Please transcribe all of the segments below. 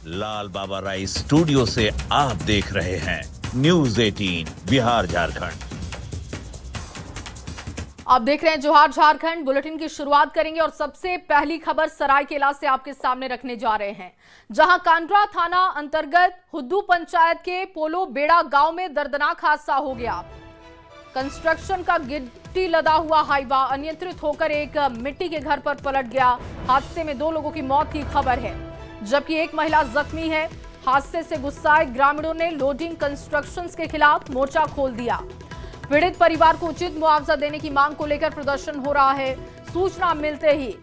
लाल बाबा राय studio से आप देख रहे हैं न्यूज 18 बिहार झारखंड। आप देख रहे हैं जोहार झारखंड। बुलेटिन की शुरुआत करेंगे और सबसे पहली खबर सरायकेला से आपके सामने रखने जा रहे हैं, जहां कांड्रा थाना अंतर्गत हुद्दू पंचायत के पोलो बेड़ा गांव में दर्दनाक हादसा हो गया। कंस्ट्रक्शन का गिट्टी लदा हुआ हाईवा अनियंत्रित होकर एक मिट्टी के घर पर पलट गया। हादसे में 2 लोगों की मौत की खबर है, जबकि एक महिला जख्मी है। हादसे से गुस्साए ग्रामीणों ने लोडिंग कंस्ट्रक्शंस के खिलाफ मोर्चा खोल दिया। पीड़ित परिवार को उचित मुआवजा देने की मांग को लेकर प्रदर्शन हो रहा है। सूचना मिलते ही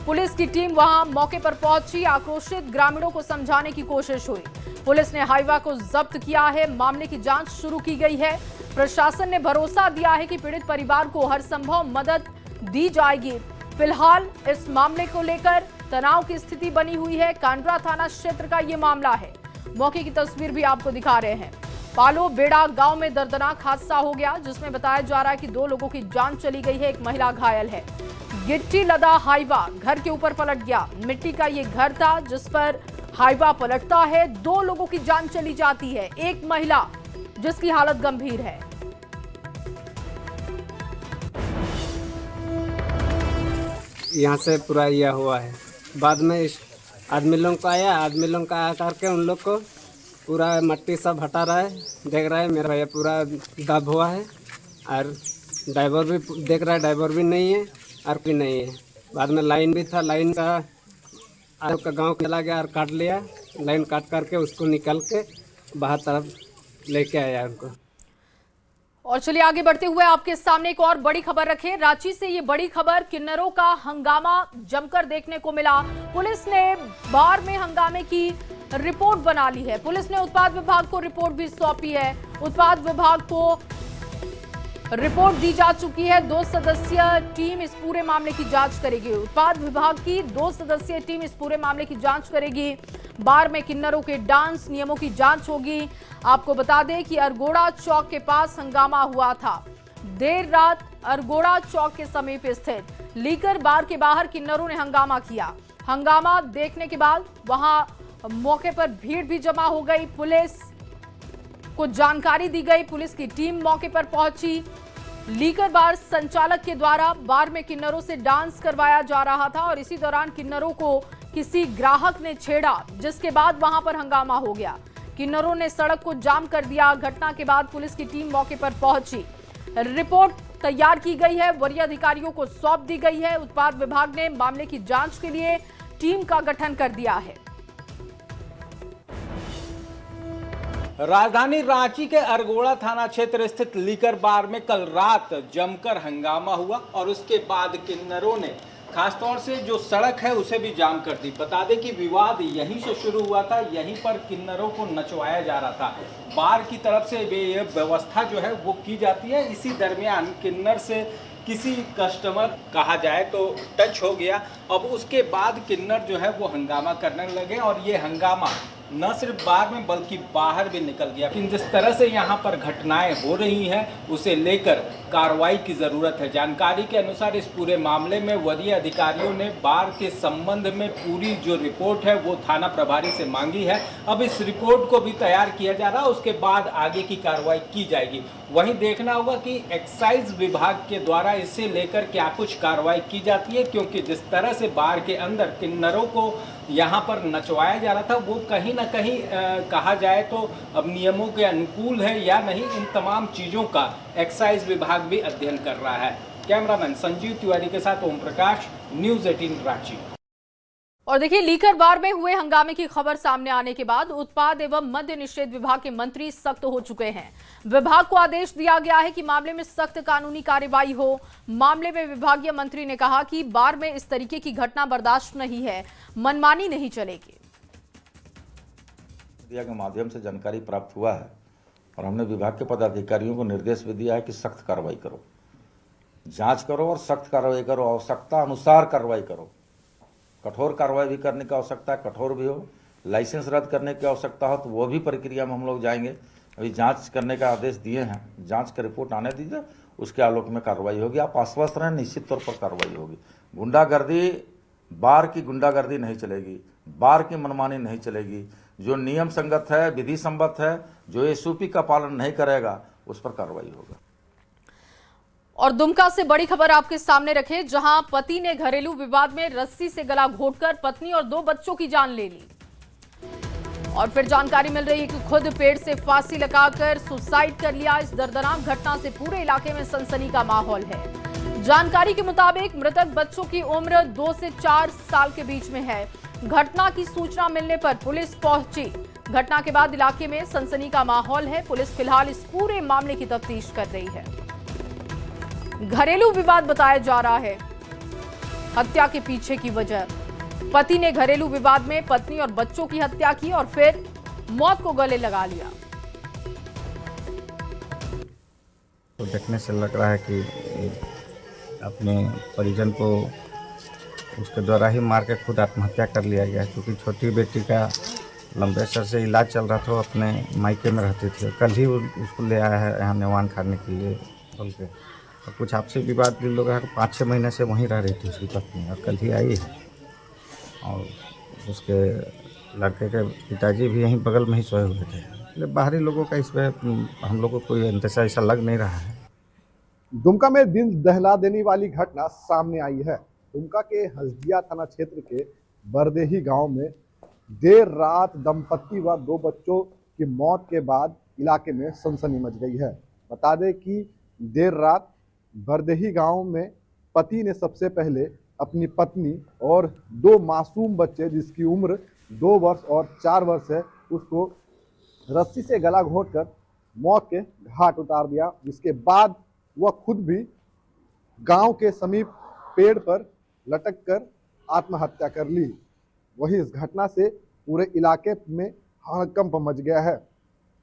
पुलिस की टीम वहां मौके पर पहुंची। आक्रोशित ग्रामीणों को समझाने की कोशिश हुई। पुलिस ने हाईवा को जब्त किया है। मामले की जांच शुरू की गई है। प्रशासन ने भरोसा दिया है कि पीड़ित परिवार को हर संभव मदद दी जाएगी। फिलहाल इस मामले को लेकर तनाव की स्थिति बनी हुई है। कांड्रा थाना क्षेत्र का ये मामला है। मौके की तस्वीर भी आपको दिखा रहे हैं। पालो बेड़ा गांव में दर्दनाक हादसा हो गया, जिसमें बताया जा रहा है कि 2 लोगों की जान चली गई है, एक महिला घायल है। गिट्टी लदा हाईवा घर के ऊपर पलट गया। मिट्टी का ये घर था जिस पर हाईवा पलटता है। 2 लोगों की जान चली जाती है, एक महिला जिसकी हालत गंभीर है। यहाँ से पूरा यह हुआ है। बाद में आदमी लोग को आया, आदमी लोग का आ करके उन लोग को पूरा मट्टी सब हटा रहा है। देख रहा है मेरा भैया पूरा दब हुआ है, और ड्राइवर भी देख रहा है, ड्राइवर भी नहीं है और कोई नहीं है। बाद में लाइन भी था, लाइन का गांव चला गया और काट लिया। लाइन काट करके उसको निकल के बाहर तरफ लेके आया उनको। और चलिए आगे बढ़ते हुए आपके सामने एक और बड़ी खबर रखें। रांची से ये बड़ी खबर, किन्नरों का हंगामा जमकर देखने को मिला। पुलिस ने बार में हंगामे की रिपोर्ट बना ली है। पुलिस ने उत्पाद विभाग को रिपोर्ट भी सौंपी है। उत्पाद विभाग को रिपोर्ट दी जा चुकी है। 2 सदस्यीय टीम इस पूरे मामले की जांच करेगी। उत्पाद विभाग की 2 सदस्यीय टीम इस पूरे मामले की जांच करेगी। बार में किन्नरों के डांस नियमों की जांच होगी। आपको बता दें कि अरगोड़ा चौक के पास हंगामा हुआ था। देर रात अरगोड़ा चौक के समीप स्थित लीकर बार के बाहर किन्नरों ने हंगामा किया। हंगामा देखने के बाद वहां मौके पर भीड़ भी जमा हो गई। पुलिस को जानकारी दी गई। पुलिस की टीम मौके पर पहुंची। लीकर बार संचालक के द्वारा बार में किन्नरों से डांस करवाया जा रहा था और इसी दौरान किन्नरों को किसी ग्राहक ने छेड़ा, जिसके बाद वहां पर हंगामा हो गया। किन्नरों ने सड़क को जाम कर दिया। घटना के बाद पुलिस की टीम मौके पर पहुंची। रिपोर्ट तैयार की गई है, वरीय अधिकारियों को सौंप दी गई है। उत्पाद विभाग ने मामले की जांच के लिए टीम का गठन कर दिया है। राजधानी रांची के अरगोड़ा थाना क्षेत्र स्थित लीकर बार में कल रात जमकर हंगामा हुआ और उसके बाद किन्नरों ने खासतौर से जो सड़क है उसे भी जाम कर दी। बता दें कि विवाद यहीं से शुरू हुआ था। यहीं पर किन्नरों को नचवाया जा रहा था। बार की तरफ से ये व्यवस्था जो है वो की जाती है। इसी दरमियान किन्नर से किसी कस्टमर कहा जाए तो टच हो गया। अब उसके बाद किन्नर जो है वो हंगामा करने लगे और ये हंगामा न सिर्फ बार में बल्कि बाहर भी निकल गया। लेकिन जिस तरह से यहाँ पर घटनाएं हो रही हैं उसे लेकर कार्रवाई की ज़रूरत है। जानकारी के अनुसार इस पूरे मामले में वरीय अधिकारियों ने बार के संबंध में पूरी जो रिपोर्ट है वो थाना प्रभारी से मांगी है। अब इस रिपोर्ट को भी तैयार किया जा रहा है, उसके बाद आगे की कार्रवाई की जाएगी। वहीं देखना होगा कि एक्साइज विभाग के द्वारा इसे लेकर क्या कुछ कार्रवाई की जाती है, क्योंकि जिस तरह से बार के अंदर किन्नरों को यहाँ पर नचवाया जा रहा था वो कहीं ना कहीं कहा जाए तो अब नियमों के अनुकूल है या नहीं, इन तमाम चीज़ों का एक्साइज विभाग भी अध्ययन कर रहा है। कैमरामैन संजीव तिवारी के साथ ओम प्रकाश, न्यूज़ 18 रांची। और देखिए, लीकर बार में हुए हंगामे की खबर सामने आने के बाद उत्पाद एवं मद्य निषेध विभाग के मंत्री सख्त हो चुके हैं। विभाग को आदेश दिया गया है कि मामले में सख्त कानूनी कार्रवाई हो। मामले में विभागीय मंत्री ने कहा कि बार में इस तरीके की घटना बर्दाश्त नहीं है, मनमानी नहीं चलेगी। मीडिया के माध्यम से जानकारी प्राप्त हुआ है और हमने विभाग के पदाधिकारियों को निर्देश भी दिया है कि सख्त कार्रवाई करो, जांच करो और सख्त कार्रवाई करो, आवश्यकता अनुसार कार्रवाई करो। कठोर कार्रवाई भी करने की आवश्यकता है, कठोर भी हो। लाइसेंस रद्द करने की आवश्यकता हो तो वो भी प्रक्रिया में हम लोग जाएंगे। अभी जांच करने का आदेश दिए हैं, जांच का रिपोर्ट आने दीजिए, उसके आलोक में कार्रवाई होगी। आप आश्वस्त रहें, निश्चित तौर पर कार्रवाई होगी। गुंडागर्दी बार की गुंडागर्दी नहीं चलेगी, बार की मनमानी नहीं चलेगी। जो नियम संगत है, विधि सम्मत है, जो एसओपी का पालन नहीं करेगा उस पर कार्रवाई होगा। और दुमका से बड़ी खबर आपके सामने रखे, जहां पति ने घरेलू विवाद में रस्सी से गला घोंटकर पत्नी और 2 बच्चों की जान ले ली। और फिर जानकारी मिल रही है कि खुद पेड़ से फांसी लगाकर सुसाइड कर लिया। इस दर्दनाक घटना से पूरे इलाके में सनसनी का माहौल है। जानकारी के मुताबिक मृतक बच्चों की उम्र 2 से 4 साल के बीच में है। घटना की सूचना मिलने पर पुलिस पहुंची। घटना के बाद इलाके में सनसनी का माहौल है। पुलिस फिलहाल इस पूरे मामले की तफ्तीश कर रही है। घरेलू विवाद बताया जा रहा है हत्या के पीछे की वजह। पति ने घरेलू विवाद में पत्नी और बच्चों की हत्या की और फिर मौत को गले लगा लिया। तो देखने से लग रहा है कि अपने परिजन को उसके द्वारा ही मार के खुद आत्महत्या कर लिया गया, क्योंकि छोटी बेटी का लंबे समय से इलाज चल रहा था। वो अपने मायके में रहती थी। कल ही उसको ले आया है यहाँ नेवान खाने के लिए बोल के। और कुछ आपसे विवाद भी लोग 5-6 महीने से वहीं रह रही थी उसकी पत्नी, और कल ही आई है। और उसके लड़के के पिताजी भी यहीं बगल में ही सोए हुए थे। इसलिए बाहरी लोगों का इसमें हम लोग को कोई अंदेशा ऐसा लग नहीं रहा है। दुमका में दिल दहला देने वाली घटना सामने आई है। दुमका के हसदिया थाना क्षेत्र के बरदेही गांव में देर रात दंपत्ति व 2 बच्चों की मौत के बाद इलाके में सनसनी मच गई है। बता दें कि देर रात बरदेही गांव में पति ने सबसे पहले अपनी पत्नी और 2 मासूम बच्चे जिसकी उम्र 2 वर्ष और 4 वर्ष है, उसको रस्सी से गला घोंटकर मौत के घाट उतार दिया। जिसके बाद वह खुद भी गांव के समीप पेड़ पर लटककर आत्महत्या कर ली। वही इस घटना से पूरे इलाके में हड़कंप मच गया है।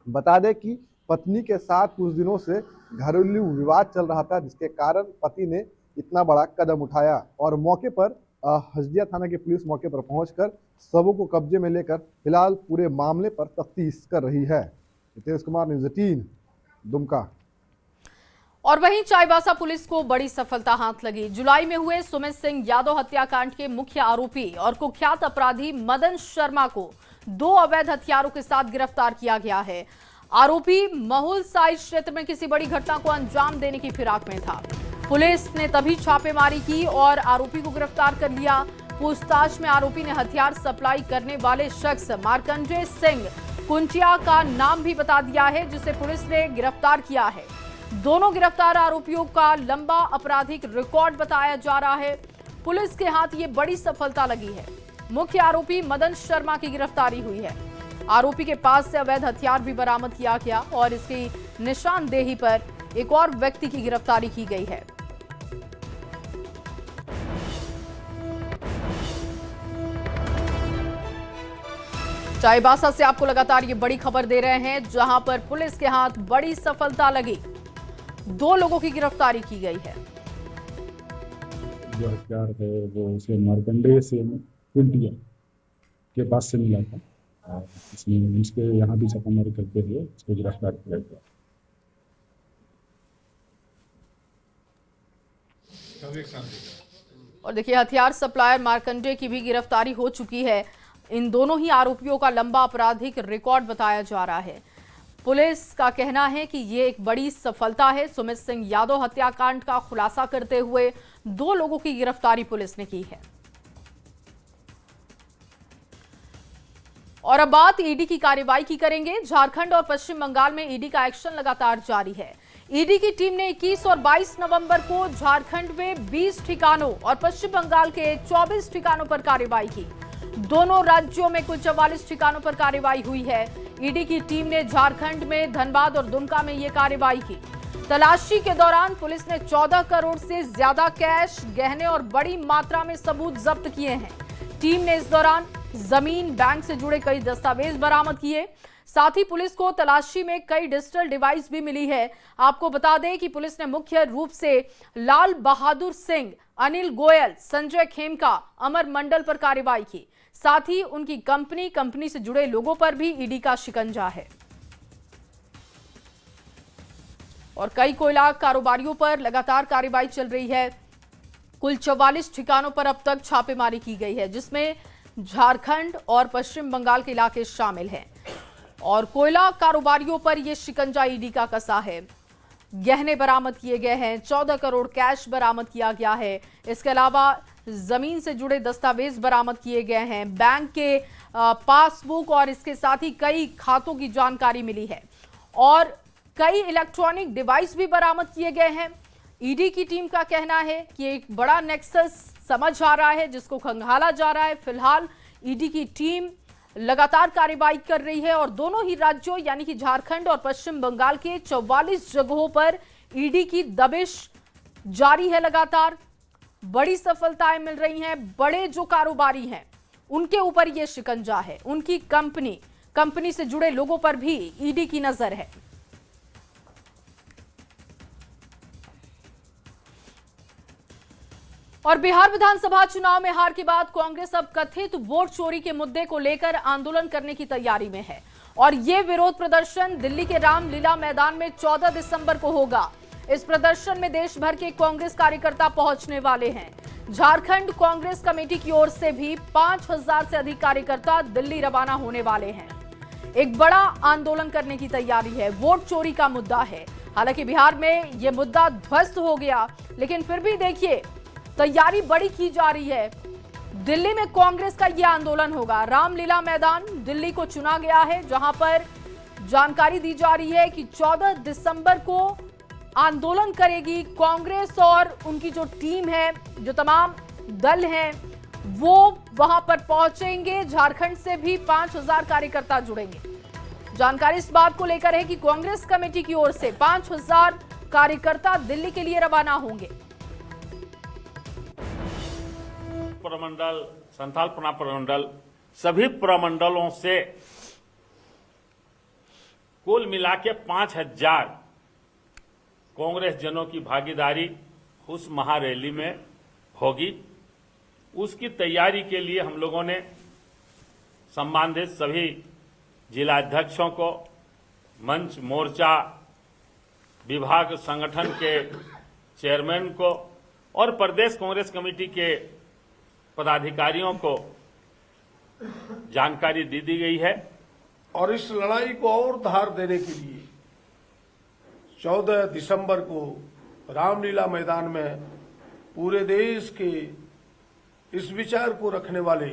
बता दें कि पत्नी के साथ कुछ दिनों से घरेलू विवाद चल रहा था, जिसके कारण पति ने इतना बड़ा कदम उठाया। और मौके पर हसदिया थाना की पुलिस मौके पर पहुंचकर सबों को कब्जे में लेकर फिलहाल पूरे मामले पर तफ्तीश कर रही है। नितेश कुमार, न्यूज़ 18, दुमका। और वहीं चाईबासा पुलिस को बड़ी सफलता हाथ लगी। जुलाई में हुए सुमित सिंह यादव हत्याकांड के मुख्य आरोपी और कुख्यात अपराधी मदन शर्मा को 2 अवैध हथियारों के साथ गिरफ्तार किया गया है। आरोपी महुल साइज क्षेत्र में किसी बड़ी घटना को अंजाम देने की फिराक में था। पुलिस ने तभी छापेमारी की और आरोपी को गिरफ्तार कर लिया। पूछताछ में आरोपी ने हथियार सप्लाई करने वाले शख्स मार्कंडेय सिंह कुंचिया का नाम भी बता दिया है, जिसे पुलिस ने गिरफ्तार किया है। दोनों गिरफ्तार आरोपियों का लंबा आपराधिक रिकॉर्ड बताया जा रहा है। पुलिस के हाथ ये बड़ी सफलता लगी है। मुख्य आरोपी मदन शर्मा की गिरफ्तारी हुई है। आरोपी के पास से अवैध हथियार भी बरामद किया गया और इसकी निशानदेही पर एक और व्यक्ति की गिरफ्तारी की गई है। चाईबासा से आपको लगातार ये बड़ी खबर दे रहे हैं, जहां पर पुलिस के हाथ बड़ी सफलता लगी। 2 लोगों की गिरफ्तारी की गई है। जो हथियार है वो उसे मार्कंडेय से कुंटिया के पास से मिला था। इसमें इसके यहाँ भी छापामारी करते हुए इसको गिरफ्तार किया गया। और देखिए, हथियार सप्लायर मार्कंडेय की भी गिरफ्तारी हो चुकी है। इन दोनों ही आरोपियों का लंबा आपराधिक रिकॉर्ड बताया जा रहा है। पुलिस का कहना है कि ये एक बड़ी सफलता है। सुमित सिंह यादव हत्याकांड का खुलासा करते हुए 2 लोगों की गिरफ्तारी पुलिस ने की है। और अब बात ईडी की कार्रवाई की करेंगे। झारखंड और पश्चिम बंगाल में ईडी का एक्शन लगातार जारी है। ईडी की टीम ने 21 और 22 नवंबर को झारखंड में 20 ठिकानों और पश्चिम बंगाल के 24 ठिकानों पर कार्रवाई की। दोनों राज्यों में कुल 44 ठिकानों पर कार्रवाई हुई है। ईडी की टीम ने झारखंड में धनबाद और दुमका में यह कार्रवाई की। तलाशी के दौरान पुलिस ने 14 करोड़ से ज्यादा कैश, गहने और बड़ी मात्रा में सबूत जब्त किए हैं। टीम ने इस दौरान जमीन, बैंक से जुड़े कई दस्तावेज बरामद किए। साथ ही पुलिस को तलाशी में कई डिजिटल डिवाइस भी मिली है। आपको बता दें कि पुलिस ने मुख्य रूप से लाल बहादुर सिंह, अनिल गोयल, संजय खेमका, अमर मंडल पर कार्रवाई की। साथ ही उनकी कंपनी से जुड़े लोगों पर भी ईडी का शिकंजा है। और कई कोयला कारोबारियों पर लगातार कार्रवाई चल रही है। कुल 44 ठिकानों पर अब तक छापेमारी की गई है, जिसमें झारखंड और पश्चिम बंगाल के इलाके शामिल हैं। और कोयला कारोबारियों पर यह शिकंजा ईडी का कसा है। गहने बरामद किए गए हैं, 14 करोड़ कैश बरामद किया गया है। इसके अलावा जमीन से जुड़े दस्तावेज बरामद किए गए हैं, बैंक के पासबुक और इसके साथ ही कई खातों की जानकारी मिली है और कई इलेक्ट्रॉनिक डिवाइस भी बरामद किए गए हैं। ईडी की टीम का कहना है कि एक बड़ा नेक्सस समझ आ रहा है, जिसको खंगाला जा रहा है। फिलहाल ईडी की टीम लगातार कार्रवाई कर रही है और दोनों ही राज्यों यानी कि झारखंड और पश्चिम बंगाल के 44 जगहों पर ईडी की दबिश जारी है। लगातार बड़ी सफलताएं मिल रही हैं। बड़े जो कारोबारी हैं उनके ऊपर यह शिकंजा है, उनकी कंपनी से जुड़े लोगों पर भी ईडी की नजर है। और बिहार विधानसभा चुनाव में हार के बाद कांग्रेस अब कथित वोट चोरी के मुद्दे को लेकर आंदोलन करने की तैयारी में है और ये विरोध प्रदर्शन दिल्ली के रामलीला मैदान में 14 दिसंबर को होगा। इस प्रदर्शन में देश भर के कांग्रेस कार्यकर्ता पहुंचने वाले हैं। झारखंड कांग्रेस कमेटी की ओर से भी 5000 से अधिक कार्यकर्ता दिल्ली रवाना होने वाले हैं। एक बड़ा आंदोलन करने की तैयारी है। वोट चोरी का मुद्दा है। हालांकि बिहार में यह मुद्दा ध्वस्त हो गया, लेकिन फिर भी देखिए तैयारी बड़ी की जा रही है। दिल्ली में कांग्रेस का यह आंदोलन होगा। रामलीला मैदान दिल्ली को चुना गया है, जहां पर जानकारी दी जा रही है कि 14 दिसंबर को आंदोलन करेगी कांग्रेस और उनकी जो टीम है, जो तमाम दल हैं, वो वहां पर पहुंचेंगे। झारखंड से भी 5000 कार्यकर्ता जुड़ेंगे। जानकारी इस बात को लेकर है कि कांग्रेस कमेटी की ओर से 5000 कार्यकर्ता दिल्ली के लिए रवाना होंगे। प्रमंडल, संथाल प्रमंडल, सभी प्रमंडलों से कुल मिला के 5000 कांग्रेस जनों की भागीदारी उस महारैली में होगी। उसकी तैयारी के लिए हम लोगों ने संबंधित सभी जिलाध्यक्षों को, मंच मोर्चा विभाग संगठन के चेयरमैन को और प्रदेश कांग्रेस कमेटी के पदाधिकारियों को जानकारी दी गई है। और इस लड़ाई को और धार देने के लिए 14 दिसंबर को रामलीला मैदान में पूरे देश के इस विचार को रखने वाले,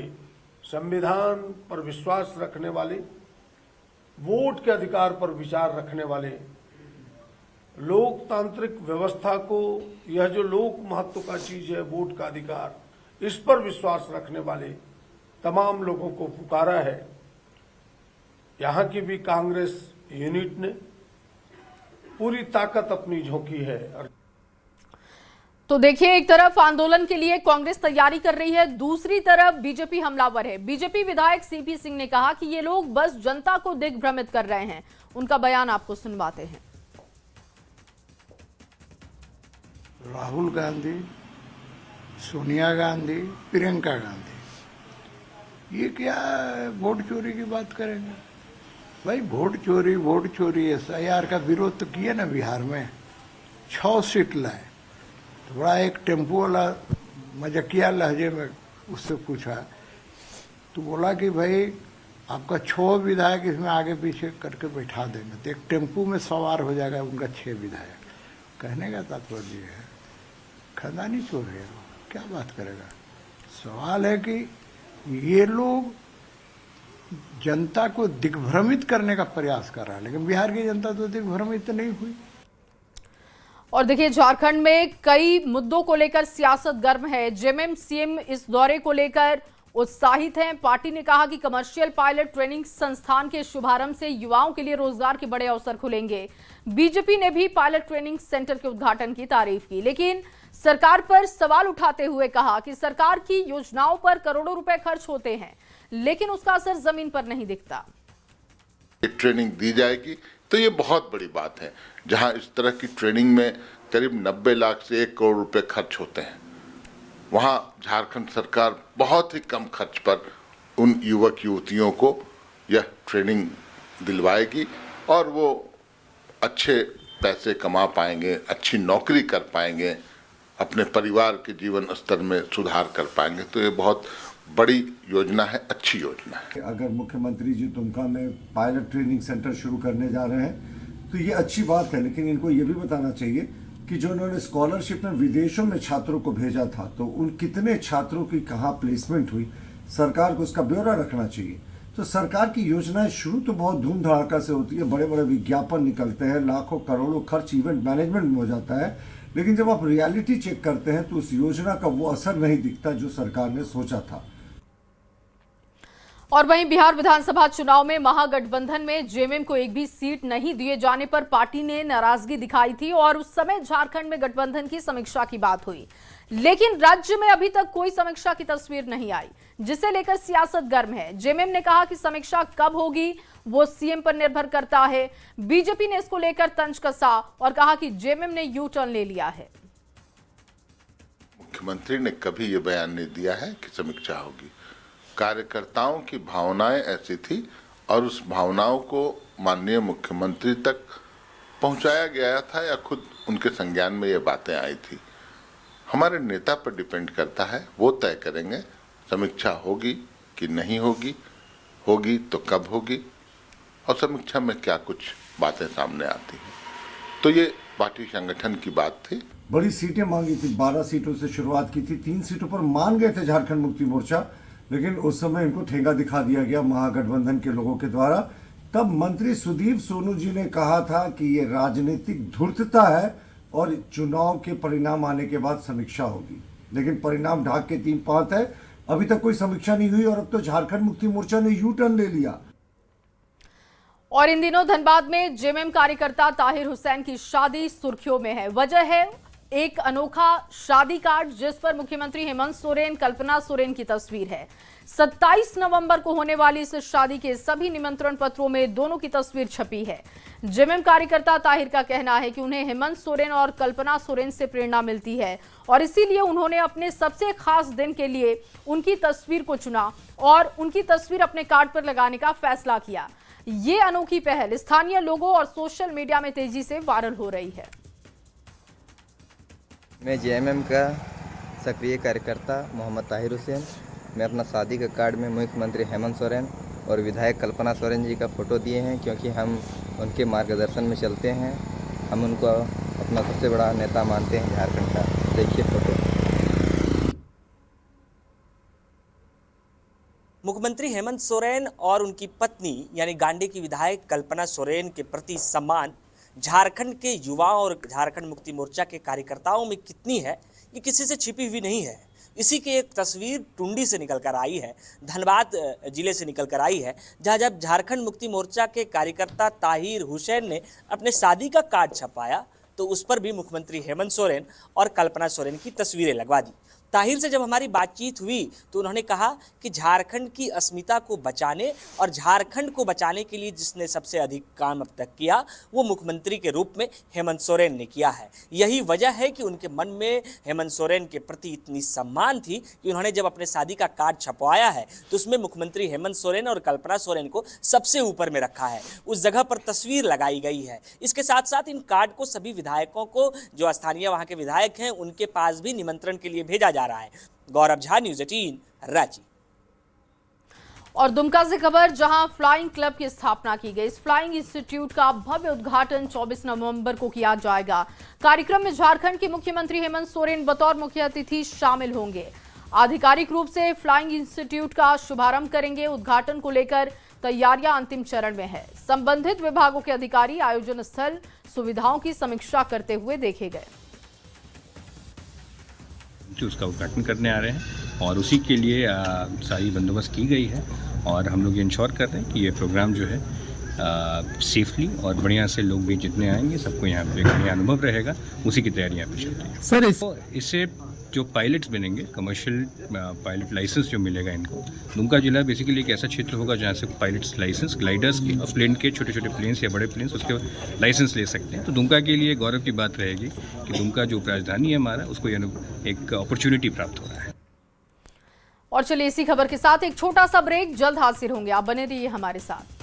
संविधान पर विश्वास रखने वाले, वोट के अधिकार पर विचार रखने वाले, लोकतांत्रिक व्यवस्था को, यह जो लोक महत्व का चीज है वोट का अधिकार, इस पर विश्वास रखने वाले तमाम लोगों को पुकारा है। यहां की भी कांग्रेस यूनिट ने पूरी ताकत अपनी झोंकी है। तो देखिए, एक तरफ आंदोलन के लिए कांग्रेस तैयारी कर रही है, दूसरी तरफ बीजेपी हमलावर है। बीजेपी विधायक सीपी सिंह ने कहा कि ये लोग बस जनता को दिग्भ्रमित कर रहे हैं। उनका बयान आपको सुनवाते हैं। राहुल गांधी, सोनिया गांधी, प्रियंका गांधी, ये क्या वोट चोरी की बात करेंगे? भाई वोट चोरी SIR का विरोध तो किया ना बिहार में, 6 सीट लाए। तो बड़ा एक टेम्पो वाला मजाकिया लहजे में उससे पूछा, तो बोला कि भाई आपका 6 विधायक इसमें आगे पीछे करके बैठा देंगे तो एक टेम्पो में सवार हो जाएगा उनका 6 विधायक। कहने का तात्पर्य है खानदानी चोर है, क्या बात करेगा। सवाल है कि ये लोग जनता को दिग्भ्रमित करने का प्रयास कर रहा है, लेकिन बिहार की जनता तो दिग्भ्रमित नहीं हुई। और देखिए, झारखंड में कई मुद्दों को लेकर सियासत गर्म है। जेएमएम सीएम इस दौरे को लेकर उत्साहित हैं। पार्टी ने कहा कि कमर्शियल पायलट ट्रेनिंग संस्थान के शुभारंभ से युवाओं के लिए रोजगार के बड़े अवसर खुलेंगे। बीजेपी ने भी पायलट ट्रेनिंग सेंटर के उद्घाटन की तारीफ की, लेकिन सरकार पर सवाल उठाते हुए कहा कि सरकार की योजनाओं पर करोड़ों रुपए खर्च होते हैं, लेकिन उसका असर जमीन पर नहीं दिखता। ट्रेनिंग दी जाएगी तो ये बहुत बड़ी बात है। जहां इस तरह की ट्रेनिंग में करीब 90 लाख से 1 करोड़ रुपए खर्च होते हैं, वहां झारखंड सरकार बहुत ही कम खर्च पर उन युवक युवतियों को यह ट्रेनिंग दिलवाएगी और वो अच्छे पैसे कमा पाएंगे, अच्छी नौकरी कर पाएंगे, अपने परिवार के जीवन स्तर में सुधार कर पाएंगे। तो ये बहुत बड़ी योजना है, अच्छी योजना है। अगर मुख्यमंत्री जी दुमका में पायलट ट्रेनिंग सेंटर शुरू करने जा रहे हैं तो ये अच्छी बात है, लेकिन इनको ये भी बताना चाहिए कि जो उन्होंने स्कॉलरशिप में विदेशों में छात्रों को भेजा था तो उन कितने छात्रों की कहाँ प्लेसमेंट हुई, सरकार को उसका ब्यौरा रखना चाहिए। तो सरकार की योजनाएं शुरू तो बहुत धूम धड़ाका से होती है, बड़े बड़े विज्ञापन निकलते हैं, लाखों करोड़ों खर्च इवेंट मैनेजमेंट में हो जाता है, लेकिन जब आप रियलिटी चेक करते हैं तो उस योजना का वो असर नहीं दिखता जो सरकार ने सोचा था। और वहीं बिहार विधानसभा चुनाव में महागठबंधन में जेएमएम को एक भी सीट नहीं दिए जाने पर पार्टी ने नाराजगी दिखाई थी और उस समय झारखंड में गठबंधन की समीक्षा की बात हुई, लेकिन राज्य में अभी तक कोई समीक्षा की तस्वीर नहीं आई, जिसे लेकर सियासत गर्म है। जेएमएम ने कहा कि समीक्षा कब होगी वो सीएम पर निर्भर करता है। बीजेपी ने इसको लेकर तंज कसा और कहा कि जेएमएम ने यू टर्न ले लिया है। मुख्यमंत्री ने कभी ये बयान नहीं दिया है कि समीक्षा होगी। कार्यकर्ताओं की भावनाएं ऐसी थी और उस भावनाओं को माननीय मुख्यमंत्री तक पहुंचाया गया था या खुद उनके संज्ञान में ये बातें आई थी। हमारे नेता पर डिपेंड करता है, वो तय करेंगे समीक्षा होगी कि नहीं होगी, होगी तो कब होगी और समीक्षा में क्या कुछ बातें सामने आती हैं। तो ये पार्टी संगठन की बात थी। बड़ी सीटें मांगी थी, 12 सीटों से शुरुआत की थी, 3 सीटों पर मान गए थे झारखंड मुक्ति मोर्चा, लेकिन उस समय इनको ठेंगा दिखा दिया गया महागठबंधन के लोगों के द्वारा। तब मंत्री सुदीप सोनू जी ने कहा था कि ये राजनीतिक धूर्तता है और चुनाव के परिणाम आने के बाद समीक्षा होगी, लेकिन परिणाम ढाक के 3 पात है, अभी तक कोई समीक्षा नहीं हुई और अब तो झारखंड मुक्ति मोर्चा ने यू टर्न ले लिया। और इन दिनों धनबाद में जेएमएम कार्यकर्ता ताहिर हुसैन की शादी सुर्खियों में है। वजह है एक अनोखा शादी कार्ड जिस पर मुख्यमंत्री हेमंत सोरेन, कल्पना सोरेन की तस्वीर है। 27 नवंबर को होने वाली इस शादी के सभी निमंत्रण पत्रों में दोनों की तस्वीर छपी है। जेएमएम कार्यकर्ता ताहिर का कहना है कि उन्हें हेमंत सोरेन और कल्पना सोरेन से प्रेरणा मिलती है और इसीलिए उन्होंने अपने सबसे खास दिन के लिए उनकी तस्वीर को चुना और उनकी तस्वीर अपने कार्ड पर लगाने का फैसला किया। ये अनोखी पहल स्थानीय लोगों और सोशल मीडिया में तेजी से वायरल हो रही है। मैं जेएमएम का सक्रिय कार्यकर्ता मोहम्मद ताहिर हुसैन। मैं अपना शादी का कार्ड में मुख्यमंत्री हेमंत सोरेन और विधायक कल्पना सोरेन जी का फ़ोटो दिए हैं, क्योंकि हम उनके मार्गदर्शन में चलते हैं। हम उनको अपना सबसे बड़ा नेता मानते हैं झारखंड का। देखिए फ़ोटो। मुख्यमंत्री हेमंत सोरेन और उनकी पत्नी यानी गांडी की विधायक कल्पना सोरेन के प्रति सम्मान झारखंड के युवाओं और झारखंड मुक्ति मोर्चा के कार्यकर्ताओं में कितनी है, ये किसी से छिपी हुई नहीं है। इसी की एक तस्वीर टुंडी से निकल कर आई है, धनबाद जिले से निकल कर आई है, जहां जब झारखंड मुक्ति मोर्चा के कार्यकर्ता ताहिर हुसैन ने अपने शादी का कार्ड छपाया तो उस पर भी मुख्यमंत्री हेमंत सोरेन और कल्पना सोरेन की तस्वीरें लगवा दी। ताहिर से जब हमारी बातचीत हुई तो उन्होंने कहा कि झारखंड की अस्मिता को बचाने और झारखंड को बचाने के लिए जिसने सबसे अधिक काम अब तक किया वो मुख्यमंत्री के रूप में हेमंत सोरेन ने किया है। यही वजह है कि उनके मन में हेमंत सोरेन के प्रति इतनी सम्मान थी कि उन्होंने जब अपने शादी का कार्ड छपवाया है तो उसमें मुख्यमंत्री हेमंत सोरेन और कल्पना सोरेन को सबसे ऊपर में रखा है, उस जगह पर तस्वीर लगाई गई है। इसके साथ साथ इन कार्ड को सभी विधायकों को, जो स्थानीय वहाँ के विधायक हैं, उनके पास भी निमंत्रण के लिए भेजा जा रहा है। गौरव झा, न्यूज़ 18, रांची। और दुमका से खबर, जहां फ्लाइंग क्लब की स्थापना की गई। इस फ्लाइंग इंस्टीट्यूट का भव्य उद्घाटन 24 नवंबर को किया जाएगा। कार्यक्रम में झारखंड के मुख्यमंत्री हेमंत सोरेन बतौर मुख्य अतिथि शामिल होंगे। आधिकारिक रूप से फ्लाइंग इंस्टीट्यूट का शुभारंभ करेंगे। उद्घाटन को लेकर तैयारियां अंतिम चरण में है। संबंधित विभागों के अधिकारी आयोजन स्थल सुविधाओं की समीक्षा करते हुए देखे गए। उसका उद्घाटन करने आ रहे हैं और उसी के लिए सारी बंदोबस्त की गई है और हम लोग ये इंश्योर कर रहे हैं कि ये प्रोग्राम जो है सेफली और बढ़िया से लोग भी जितने आएंगे सबको यहाँ पे बढ़िया अनुभव रहेगा, उसी की तैयारियाँ पे चल रही हैं। सर, इससे जो पायलट्स बनेंगे, कमर्शियल पायलट लाइसेंस जो मिलेगा इनको, दुमका जिला बेसिकली एक ऐसा क्षेत्र होगा जहाँ से पायलट्स लाइसेंस, ग्लाइडर्स के और प्लेन के, छोटे छोटे प्लेन्स या बड़े प्लेन्स, उसके लाइसेंस ले सकते हैं। तो दुमका के लिए गौरव की बात रहेगी कि दुमका जो राजधानी है हमारा, उसको एक अपॉर्चुनिटी प्राप्त हो रहा है। और चलिए इसी खबर के साथ एक छोटा सा ब्रेक, जल्द हाजिर होंगे, आप बने रहिए हमारे साथ।